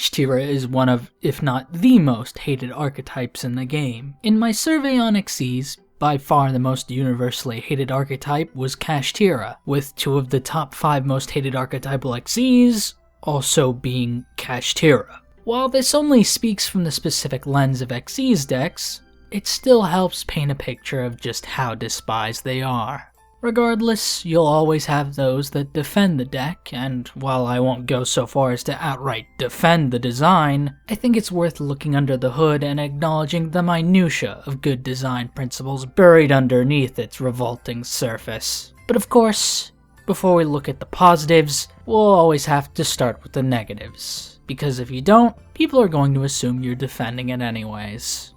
Kashtira is one of, if not the most hated archetypes in the game. In my survey on Xyz, by far the most universally hated archetype was Kashtira, with 2 of the top 5 most hated archetypal Xyz also being Kashtira. While this only speaks from the specific lens of Xyz decks, it still helps paint a picture of just how despised they are. Regardless, you'll always have those that defend the deck, and while I won't go so far as to outright defend the design, I think it's worth looking under the hood and acknowledging the minutiae of good design principles buried underneath its revolting surface. But of course, before we look at the positives, we'll always have to start with the negatives, because if you don't, people are going to assume you're defending it anyways.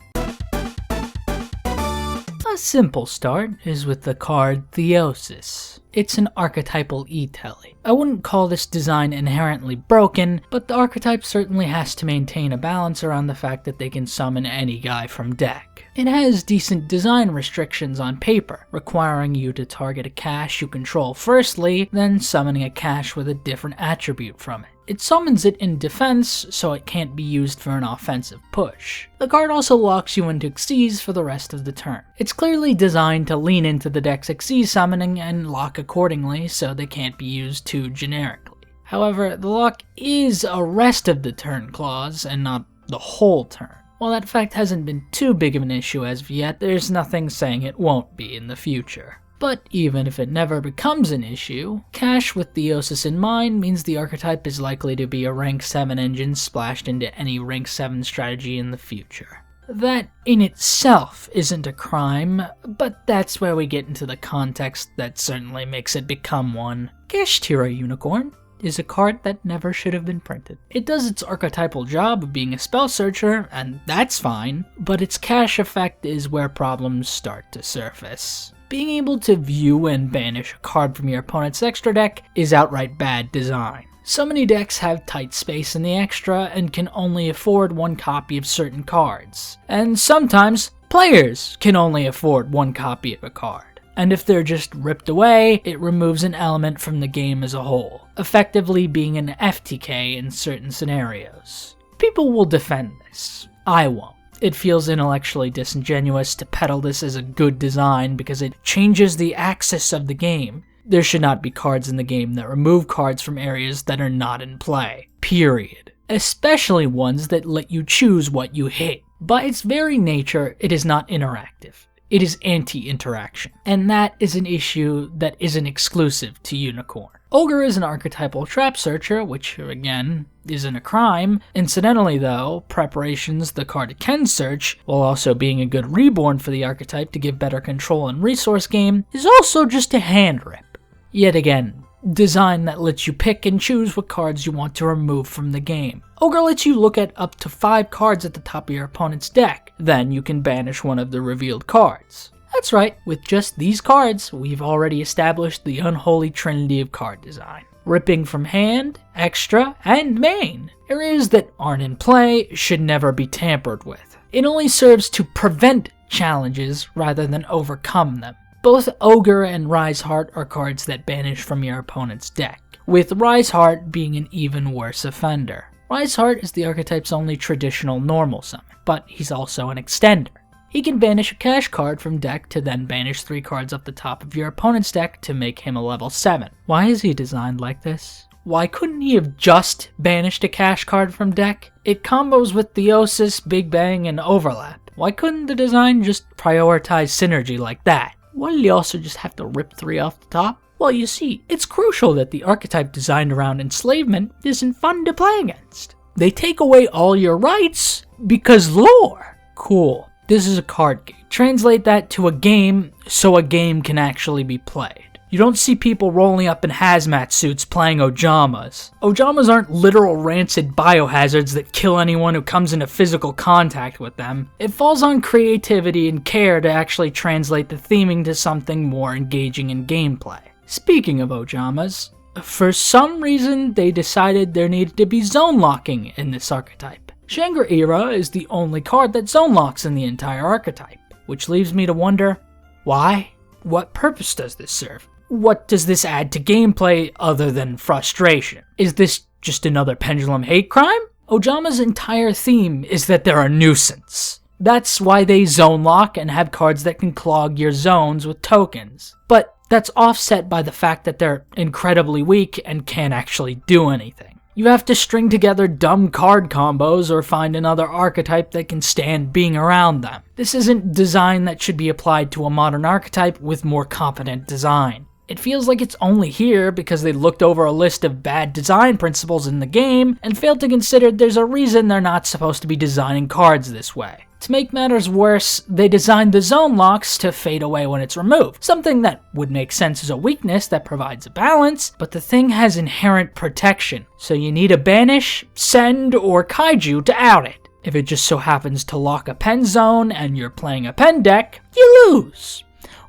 A simple start is with the card Theosis. It's an archetypal e-tele. I wouldn't call this design inherently broken, but the archetype certainly has to maintain a balance around the fact that they can summon any guy from deck. It has decent design restrictions on paper, requiring you to target a cache you control firstly, then summoning a cache with a different attribute from it. It summons it in defense, so it can't be used for an offensive push. The card also locks you into Xyz for the rest of the turn. It's clearly designed to lean into the deck's Xyz summoning and lock accordingly, so they can't be used too generically. However, the lock is a rest of the turn clause, and not the whole turn. While that fact hasn't been too big of an issue as of yet, there's nothing saying it won't be in the future. But even if it never becomes an issue, cache with Theosis in mind means the archetype is likely to be a rank 7 engine splashed into any rank 7 strategy in the future. That in itself isn't a crime, but that's where we get into the context that certainly makes it become one. Kashtira Unicorn is a card that never should have been printed. It does its archetypal job of being a spell searcher, and that's fine, but its cache effect is where problems start to surface. Being able to view and banish a card from your opponent's extra deck is outright bad design. So many decks have tight space in the extra and can only afford 1 copy of certain cards. And sometimes, players can only afford 1 copy of a card. And if they're just ripped away, it removes an element from the game as a whole, effectively being an FTK in certain scenarios. People will defend this. I won't. It feels intellectually disingenuous to peddle this as a good design because it changes the axis of the game. There should not be cards in the game that remove cards from areas that are not in play. Period. Especially ones that let you choose what you hit. By its very nature, it is not interactive. It is anti-interaction. And that is an issue that isn't exclusive to Unicorn. Ogre is an archetypal trap searcher, which, again, isn't a crime. Incidentally though, preparations the card can search, while also being a good reborn for the archetype to give better control and resource game, is also just a hand rip. Yet again, design that lets you pick and choose what cards you want to remove from the game. Ogre lets you look at up to 5 cards at the top of your opponent's deck, then you can banish one of the revealed cards. That's right, with just these cards, we've already established the unholy trinity of card design. Ripping from hand, extra, and main. Areas that aren't in play should never be tampered with. It only serves to prevent challenges rather than overcome them. Both Ogre and Rise Heart are cards that banish from your opponent's deck, with Rise Heart being an even worse offender. Rise Heart is the archetype's only traditional normal summon, but he's also an extender. He can banish a cache card from deck to then banish 3 cards up the top of your opponent's deck to make him a level 7. Why is he designed like this? Why couldn't he have just banished a cache card from deck? It combos with Theosis, Big Bang, and Overlap. Why couldn't the design just prioritize synergy like that? Why did he also just have to rip 3 off the top? Well, you see, it's crucial that the archetype designed around enslavement isn't fun to play against. They take away all your rights because lore. Cool. This is a card game. Translate that to a game so a game can actually be played. You don't see people rolling up in hazmat suits playing Ojamas. Ojamas aren't literal rancid biohazards that kill anyone who comes into physical contact with them. It falls on creativity and care to actually translate the theming to something more engaging in gameplay. Speaking of Ojamas, for some reason they decided there needed to be zone locking in this archetype. Shangri-Ira is the only card that zone locks in the entire archetype, which leaves me to wonder, why? What purpose does this serve? What does this add to gameplay other than frustration? Is this just another pendulum hate crime? Ojama's entire theme is that they're a nuisance. That's why they zone lock and have cards that can clog your zones with tokens. But that's offset by the fact that they're incredibly weak and can't actually do anything. You have to string together dumb card combos or find another archetype that can stand being around them. This isn't design that should be applied to a modern archetype with more competent design. It feels like it's only here because they looked over a list of bad design principles in the game and failed to consider there's a reason they're not supposed to be designing cards this way. To make matters worse, they designed the zone locks to fade away when it's removed, something that would make sense as a weakness that provides a balance, but the thing has inherent protection, so you need a banish, send, or kaiju to out it. If it just so happens to lock a pen zone and you're playing a pen deck, you lose.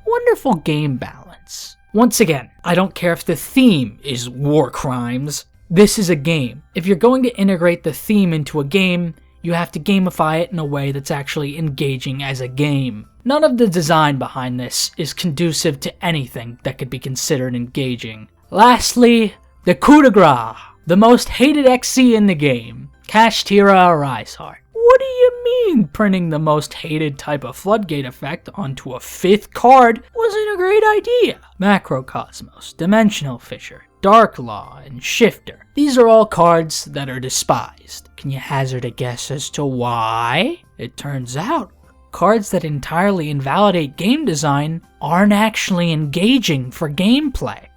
Wonderful game balance. Once again, I don't care if the theme is war crimes. This is a game. If you're going to integrate the theme into a game, you have to gamify it in a way that's actually engaging as a game. None of the design behind this is conducive to anything that could be considered engaging. Lastly, the coup de grace, the most hated XC in the game, Kashtira Reinhardt. What do you mean printing the most hated type of floodgate effect onto a 5th card wasn't a great idea? Macrocosmos, Dimensional Fissure, Dark Law, and Shifter. These are all cards that are despised. Can you hazard a guess as to why? It turns out, cards that entirely invalidate game design aren't actually engaging for gameplay.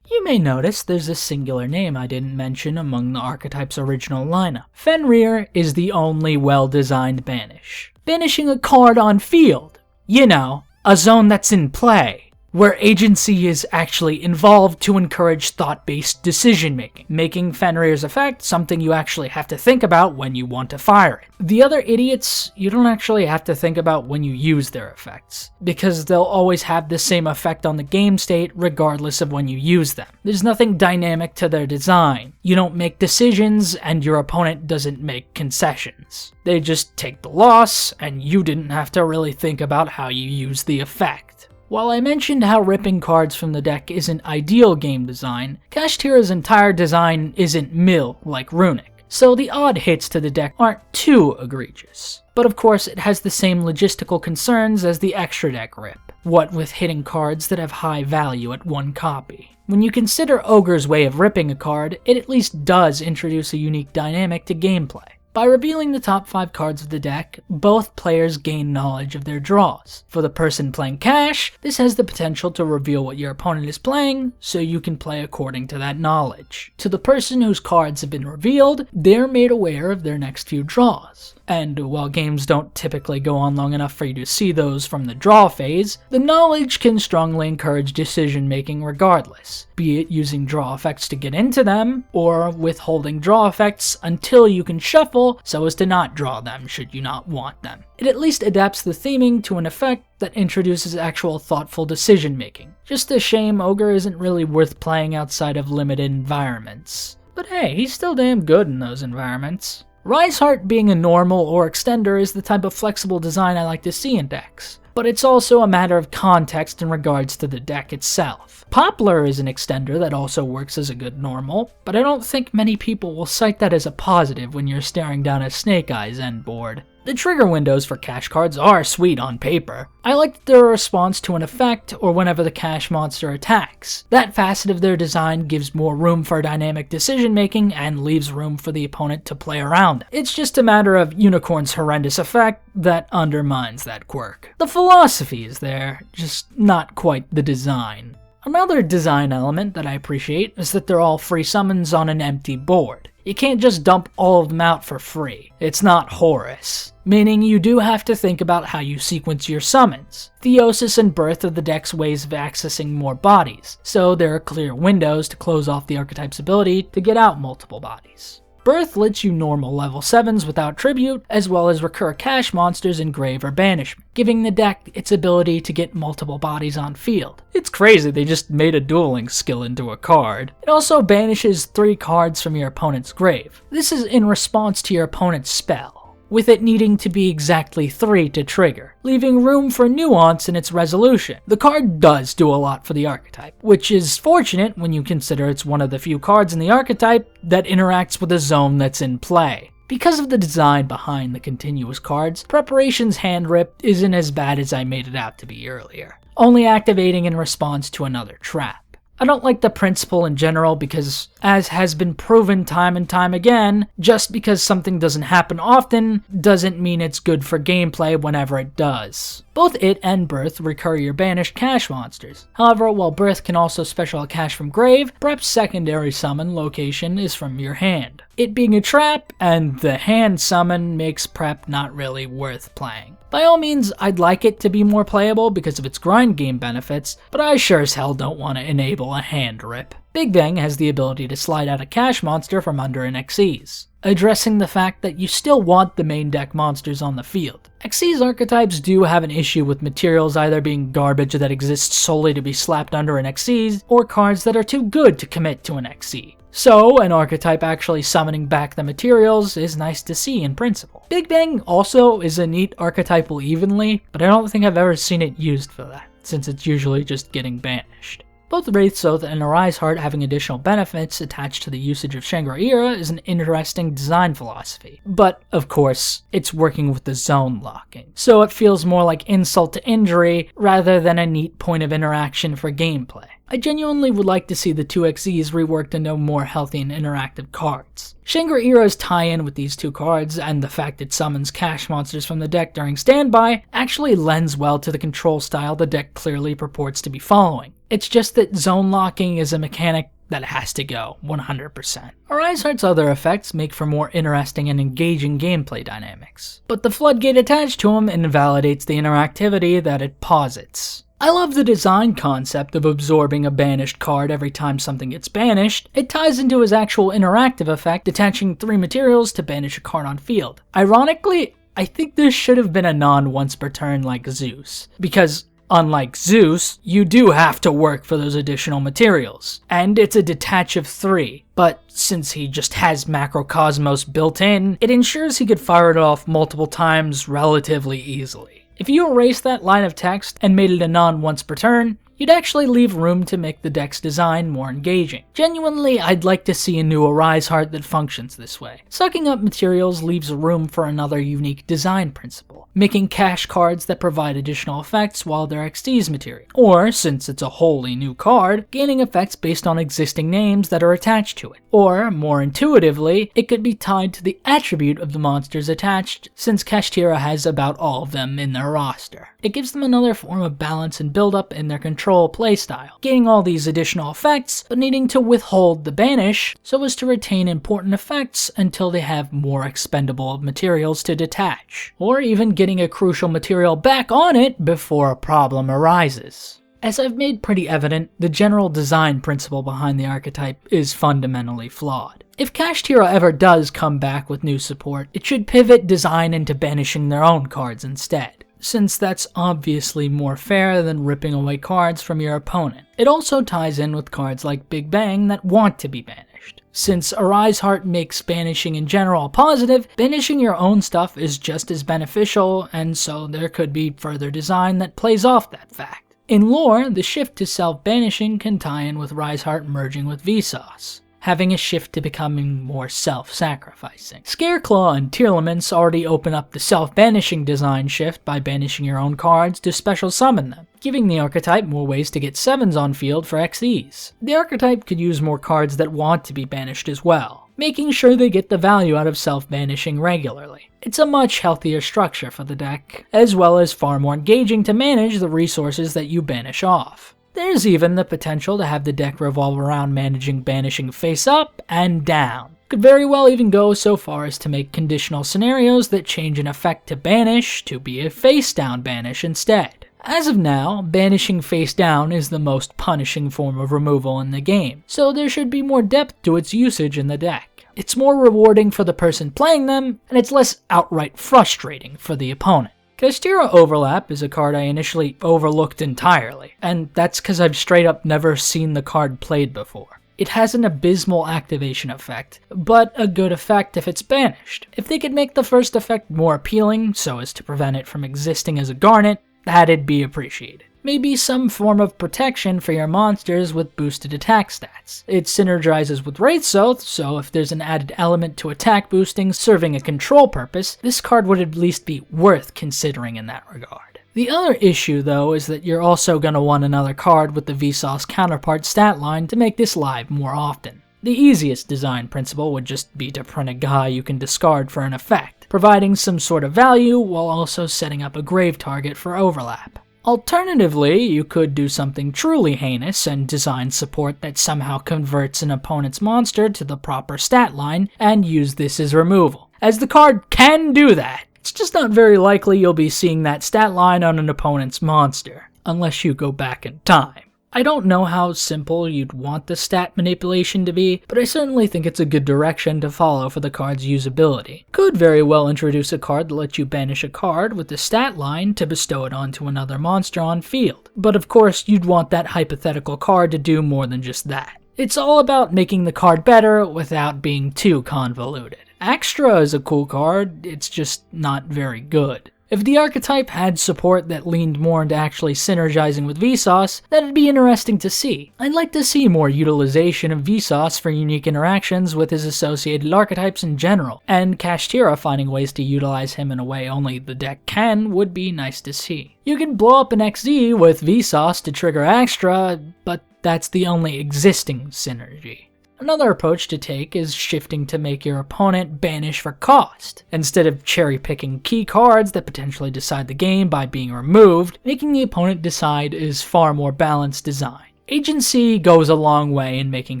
You may notice there's a singular name I didn't mention among the archetype's original lineup. Fenrir is the only well-designed banish. Banishing a card on field. You know, a zone that's in play, where agency is actually involved to encourage thought-based decision-making, making Fenrir's effect something you actually have to think about when you want to fire it. The other idiots, you don't actually have to think about when you use their effects, because they'll always have the same effect on the game state regardless of when you use them. There's nothing dynamic to their design. You don't make decisions, and your opponent doesn't make concessions. They just take the loss, and you didn't have to really think about how you use the effect. While I mentioned how ripping cards from the deck isn't ideal game design, Kashtira's entire design isn't mill like Runic, so the odd hits to the deck aren't too egregious. But of course, it has the same logistical concerns as the extra deck rip, what with hitting cards that have high value at one copy. When you consider Ogre's way of ripping a card, it at least does introduce a unique dynamic to gameplay. By revealing the top 5 cards of the deck, both players gain knowledge of their draws. For the person playing cash, this has the potential to reveal what your opponent is playing, so you can play according to that knowledge. To the person whose cards have been revealed, they're made aware of their next few draws. And while games don't typically go on long enough for you to see those from the draw phase, the knowledge can strongly encourage decision making regardless, be it using draw effects to get into them, or withholding draw effects until you can shuffle so as to not draw them should you not want them. It at least adapts the theming to an effect that introduces actual thoughtful decision making. Just a shame Ogre isn't really worth playing outside of limited environments. But hey, he's still damn good in those environments. Reinhardt being a normal or extender is the type of flexible design I like to see in decks, but it's also a matter of context in regards to the deck itself. Poplar is an extender that also works as a good normal, but I don't think many people will cite that as a positive when you're staring down a Snake Eyes end board. The trigger windows for cash cards are sweet on paper. I like that they're a response to an effect or whenever the cash monster attacks. That facet of their design gives more room for dynamic decision making and leaves room for the opponent to play around it. It's just a matter of Unicorn's horrendous effect that undermines that quirk. The philosophy is there, just not quite the design. Another design element that I appreciate is that they're all free summons on an empty board. You can't just dump all of them out for free. It's not Horus. Meaning you do have to think about how you sequence your summons. Theosis and Birth are the deck's ways of accessing more bodies, so there are clear windows to close off the archetype's ability to get out multiple bodies. Birth lets you normal level 7s without tribute, as well as recur cash monsters in grave or banishment, giving the deck its ability to get multiple bodies on field. It's crazy they just made a dueling skill into a card. It also banishes 3 cards from your opponent's grave. This is in response to your opponent's spell. with it needing to be exactly 3 to trigger, leaving room for nuance in its resolution. The card does do a lot for the archetype, which is fortunate when you consider it's one of the few cards in the archetype that interacts with a zone that's in play. Because of the design behind the continuous cards, Preparation's hand rip isn't as bad as I made it out to be earlier, only activating in response to another trap. I don't like the principle in general because, as has been proven time and time again, just because something doesn't happen often doesn't mean it's good for gameplay whenever it does. Both it and Birth recur your banished cash monsters. However, while Birth can also special a cash from grave, Prep's secondary summon location is from your hand. It being a trap and the hand summon makes Prep not really worth playing. By all means, I'd like it to be more playable because of its grind game benefits, but I sure as hell don't want to enable a hand rip. Big Bang has the ability to slide out a cash monster from under an Xyz, addressing the fact that you still want the main deck monsters on the field. Xyz archetypes do have an issue with materials either being garbage that exists solely to be slapped under an Xyz, or cards that are too good to commit to an Xyz. So, an archetype actually summoning back the materials is nice to see in principle. Big Bang also is a neat archetypal evenly, but I don't think I've ever seen it used for that, since it's usually just getting banished. Both Wraith Soth and Arise Heart having additional benefits attached to the usage of Shangri-Ira is an interesting design philosophy, but of course, it's working with the zone locking, so it feels more like insult to injury rather than a neat point of interaction for gameplay. I genuinely would like to see the 2 Xyz reworked into more healthy and interactive cards. Shangri-Ira's tie-in with these 2 cards, and the fact it summons cash monsters from the deck during standby, actually lends well to the control style the deck clearly purports to be following. It's just that zone locking is a mechanic that has to go 100%. Arise Heart's other effects make for more interesting and engaging gameplay dynamics, but the floodgate attached to him invalidates the interactivity that it posits. I love the design concept of absorbing a banished card every time something gets banished. It ties into his actual interactive effect, attaching 3 materials to banish a card on field. Ironically, I think this should have been a non-once per turn like Zeus, because unlike Zeus, you do have to work for those additional materials, and it's a detach of 3, but since he just has Macrocosmos built in, it ensures he could fire it off multiple times relatively easily. If you erase that line of text and made it a non-once per turn, you'd actually leave room to make the deck's design more engaging. Genuinely, I'd like to see a new Arise Heart that functions this way. Sucking up materials leaves room for another unique design principle, making cash cards that provide additional effects while they're Xyz material. Or, since it's a wholly new card, gaining effects based on existing names that are attached to it. Or, more intuitively, it could be tied to the attribute of the monsters attached, since Kashtira has about all of them in their roster. It gives them another form of balance and build-up in their control playstyle, gaining all these additional effects, but needing to withhold the banish so as to retain important effects until they have more expendable materials to detach, or even getting a crucial material back on it before a problem arises. As I've made pretty evident, the general design principle behind the archetype is fundamentally flawed. If Kashtira ever does come back with new support, it should pivot design into banishing their own cards instead, since that's obviously more fair than ripping away cards from your opponent. It also ties in with cards like Big Bang that want to be banished. Since Arise Heart makes banishing in general positive, banishing your own stuff is just as beneficial, and so there could be further design that plays off that fact. In lore, the shift to self-banishing can tie in with Rise Heart merging with Vsauce, having a shift to becoming more self-sacrificing. Scareclaw and Tearlaments already open up the self-banishing design shift by banishing your own cards to special summon them, giving the archetype more ways to get 7s on field for Xyz. The archetype could use more cards that want to be banished as well, making sure they get the value out of self-banishing regularly. It's a much healthier structure for the deck, as well as far more engaging to manage the resources that you banish off. There's even the potential to have the deck revolve around managing banishing face up and down. Could very well even go so far as to make conditional scenarios that change an effect to banish to be a face down banish instead. As of now, banishing face down is the most punishing form of removal in the game, so there should be more depth to its usage in the deck. It's more rewarding for the person playing them, and it's less outright frustrating for the opponent. Kashtira Overlap is a card I initially overlooked entirely, and that's because I've straight up never seen the card played before. It has an abysmal activation effect, but a good effect if it's banished. If they could make the first effect more appealing, so as to prevent it from existing as a garnet, that'd be appreciated. Maybe some form of protection for your monsters with boosted attack stats. It synergizes with Wraith's Oath, so if there's an added element to attack boosting serving a control purpose, this card would at least be worth considering in that regard. The other issue, though, is that you're also going to want another card with the Vsauce counterpart stat line to make this live more often. The easiest design principle would just be to print a guy you can discard for an effect, providing some sort of value while also setting up a grave target for overlap. Alternatively, you could do something truly heinous and design support that somehow converts an opponent's monster to the proper stat line and use this as removal, as the card can do that. It's just not very likely you'll be seeing that stat line on an opponent's monster, unless you go back in time. I don't know how simple you'd want the stat manipulation to be, but I certainly think it's a good direction to follow for the card's usability. Could very well introduce a card that lets you banish a card with the stat line to bestow it onto another monster on field. But of course, you'd want that hypothetical card to do more than just that. It's all about making the card better without being too convoluted. Extra is a cool card, it's just not very good. If the archetype had support that leaned more into actually synergizing with Vsauce, that'd be interesting to see. I'd like to see more utilization of Vsauce for unique interactions with his associated archetypes in general, and Kashtira finding ways to utilize him in a way only the deck can would be nice to see. You can blow up an XZ with Vsauce to trigger extra, but that's the only existing synergy. Another approach to take is shifting to make your opponent banish for cost. Instead of cherry-picking key cards that potentially decide the game by being removed, making the opponent decide is far more balanced design. Agency goes a long way in making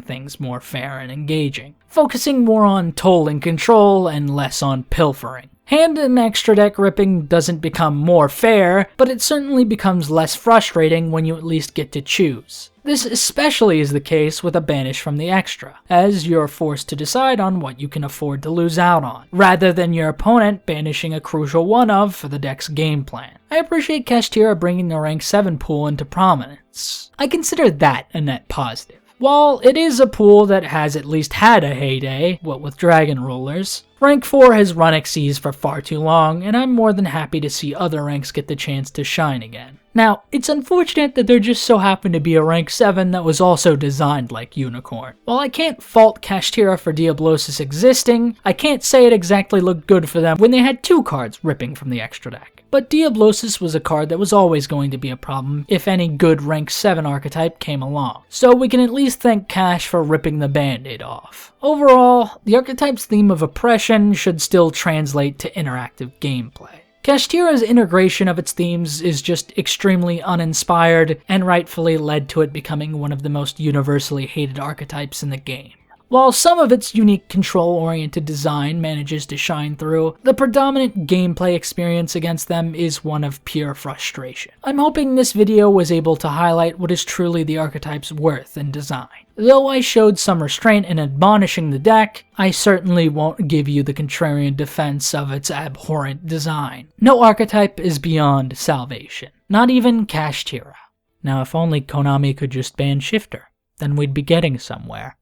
things more fair and engaging, focusing more on tolling control and less on pilfering. Hand and extra deck ripping doesn't become more fair, but it certainly becomes less frustrating when you at least get to choose. This especially is the case with a banish from the extra, as you're forced to decide on what you can afford to lose out on, rather than your opponent banishing a crucial one-of for the deck's game plan. I appreciate Kashtira bringing the rank 7 pool into prominence. I consider that a net positive. While it is a pool that has at least had a heyday, what with Dragon Rulers, Rank 4 has run XCs for far too long, and I'm more than happy to see other ranks get the chance to shine again. Now, it's unfortunate that there just so happened to be a Rank 7 that was also designed like Unicorn. While I can't fault Kashtira for Diablosis existing, I can't say it exactly looked good for them when they had 2 cards ripping from the extra deck. But Diablosis was a card that was always going to be a problem if any good Rank 7 archetype came along, so we can at least thank Kash for ripping the band-aid off. Overall, the archetype's theme of oppression should still translate to interactive gameplay. Kashtira's integration of its themes is just extremely uninspired, and rightfully led to it becoming one of the most universally hated archetypes in the game. While some of its unique control-oriented design manages to shine through, the predominant gameplay experience against them is one of pure frustration. I'm hoping this video was able to highlight what is truly the archetype's worth in design. Though I showed some restraint in admonishing the deck, I certainly won't give you the contrarian defense of its abhorrent design. No archetype is beyond salvation, not even Kashtira. Now if only Konami could just ban Shifter, then we'd be getting somewhere.